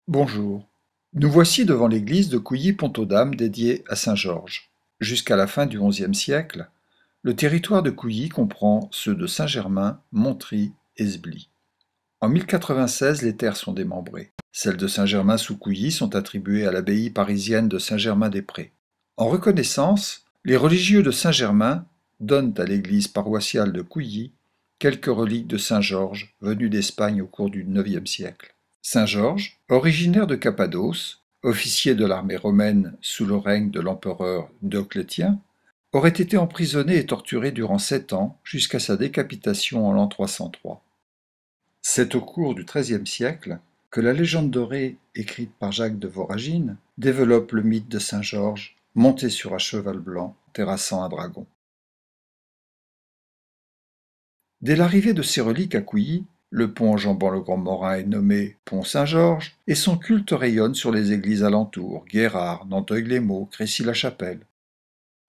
Bonjour. Nous voici devant l'église de Couilly-Pont-aux-Dames dédiée à saint Georges. Jusqu'à la fin du XIe siècle, le territoire de Couilly comprend ceux de Saint-Germain, Montry et Sbly. En 1096, les terres sont démembrées. Celles de Saint-Germain-sous-Couilly sont attribuées à l'abbaye parisienne de Saint-Germain-des-Prés. En reconnaissance, les religieux de Saint-Germain donnent à l'église paroissiale de Couilly quelques reliques de saint Georges venus d'Espagne au cours du IXe siècle. Saint Georges, originaire de Cappadoce, officier de l'armée romaine sous le règne de l'empereur Dioclétien, aurait été emprisonné et torturé durant 7 ans jusqu'à sa décapitation en l'an 303. C'est au cours du XIIIe siècle que la légende dorée, écrite par Jacques de Voragine, développe le mythe de Saint Georges, monté sur un cheval blanc, terrassant un dragon. Dès l'arrivée de ces reliques à Couilly, le pont enjambant le Grand Morin est nommé pont Saint-Georges et son culte rayonne sur les églises alentours, Guérard, Nanteuil-les-Maux, Crécy-la-Chapelle.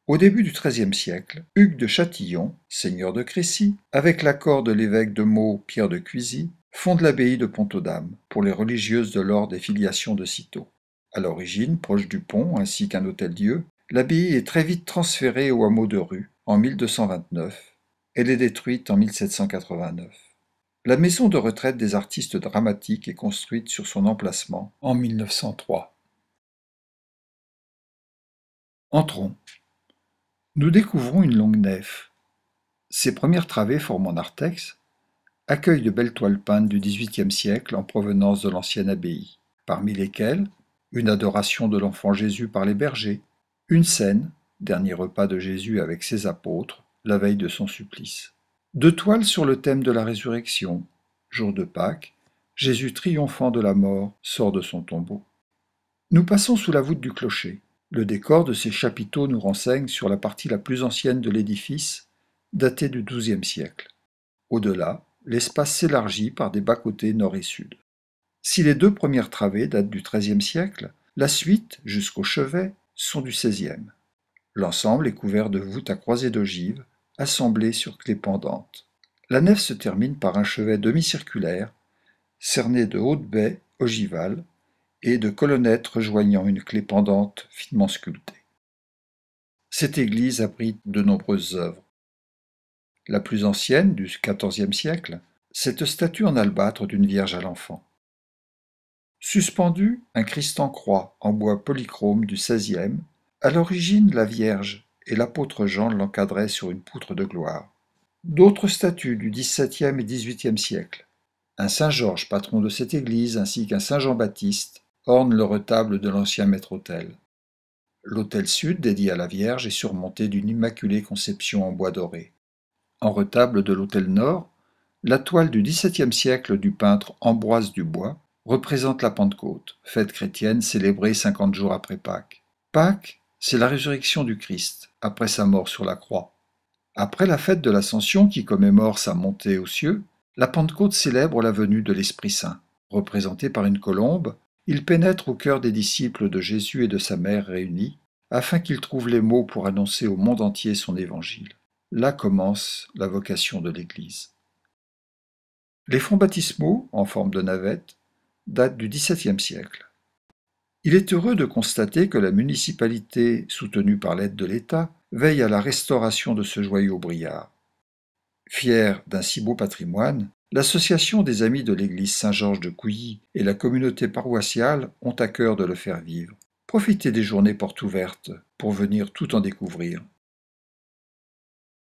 Au début du XIIIe siècle, Hugues de Châtillon, seigneur de Crécy, avec l'accord de l'évêque de Meaux, Pierre de Cuisy, fonde l'abbaye de Pont-aux-Dames pour les religieuses de l'ordre des filiations de Cîteaux. À l'origine, proche du pont ainsi qu'un hôtel-dieu, l'abbaye est très vite transférée au hameau de Rue en 1229. Elle est détruite en 1789. La maison de retraite des artistes dramatiques est construite sur son emplacement en 1903. Entrons. Nous découvrons une longue nef. Ses premières travées formant narthex accueillent de belles toiles peintes du XVIIIe siècle en provenance de l'ancienne abbaye, parmi lesquelles une adoration de l'enfant Jésus par les bergers, une scène, dernier repas de Jésus avec ses apôtres, la veille de son supplice. 2 toiles sur le thème de la résurrection, jour de Pâques, Jésus triomphant de la mort sort de son tombeau. Nous passons sous la voûte du clocher. Le décor de ces chapiteaux nous renseigne sur la partie la plus ancienne de l'édifice, datée du XIIe siècle. Au-delà, l'espace s'élargit par des bas-côtés nord et sud. Si les 2 premières travées datent du XIIIe siècle, la suite, jusqu'au chevet, sont du XVIe. L'ensemble est couvert de voûtes à croisées d'ogives, assemblées sur clés pendantes. La nef se termine par un chevet demi-circulaire, cerné de hautes baies ogivales et de colonnettes rejoignant une clé pendante finement sculptée. Cette église abrite de nombreuses œuvres. La plus ancienne, du XIVe siècle, cette statue en albâtre d'une Vierge à l'Enfant. Suspendu, un Christ en croix en bois polychrome du XVIe, à l'origine la Vierge et l'apôtre Jean l'encadraient sur une poutre de gloire. D'autres statues du XVIIe et XVIIIe siècle, un Saint Georges, patron de cette église, ainsi qu'un Saint Jean-Baptiste, ornent le retable de l'ancien maître-autel. L'autel sud, dédié à la Vierge, est surmonté d'une Immaculée Conception en bois doré. En retable de l'autel nord, la toile du XVIIe siècle du peintre Ambroise Dubois représente la Pentecôte, fête chrétienne célébrée 50 jours après Pâques. Pâques, c'est la résurrection du Christ, après sa mort sur la croix. Après la fête de l'Ascension qui commémore sa montée aux cieux, la Pentecôte célèbre la venue de l'Esprit Saint. Représenté par une colombe, il pénètre au cœur des disciples de Jésus et de sa mère réunis, afin qu'ils trouvent les mots pour annoncer au monde entier son évangile. Là commence la vocation de l'Église. Les fonts baptismaux, en forme de navette, datent du XVIIe siècle. Il est heureux de constater que la municipalité, soutenue par l'aide de l'État, veille à la restauration de ce joyau briard. Fière d'un si beau patrimoine, l'association des Amis de l'église Saint-Georges de Couilly et la communauté paroissiale ont à cœur de le faire vivre. Profitez des journées portes ouvertes pour venir tout en découvrir.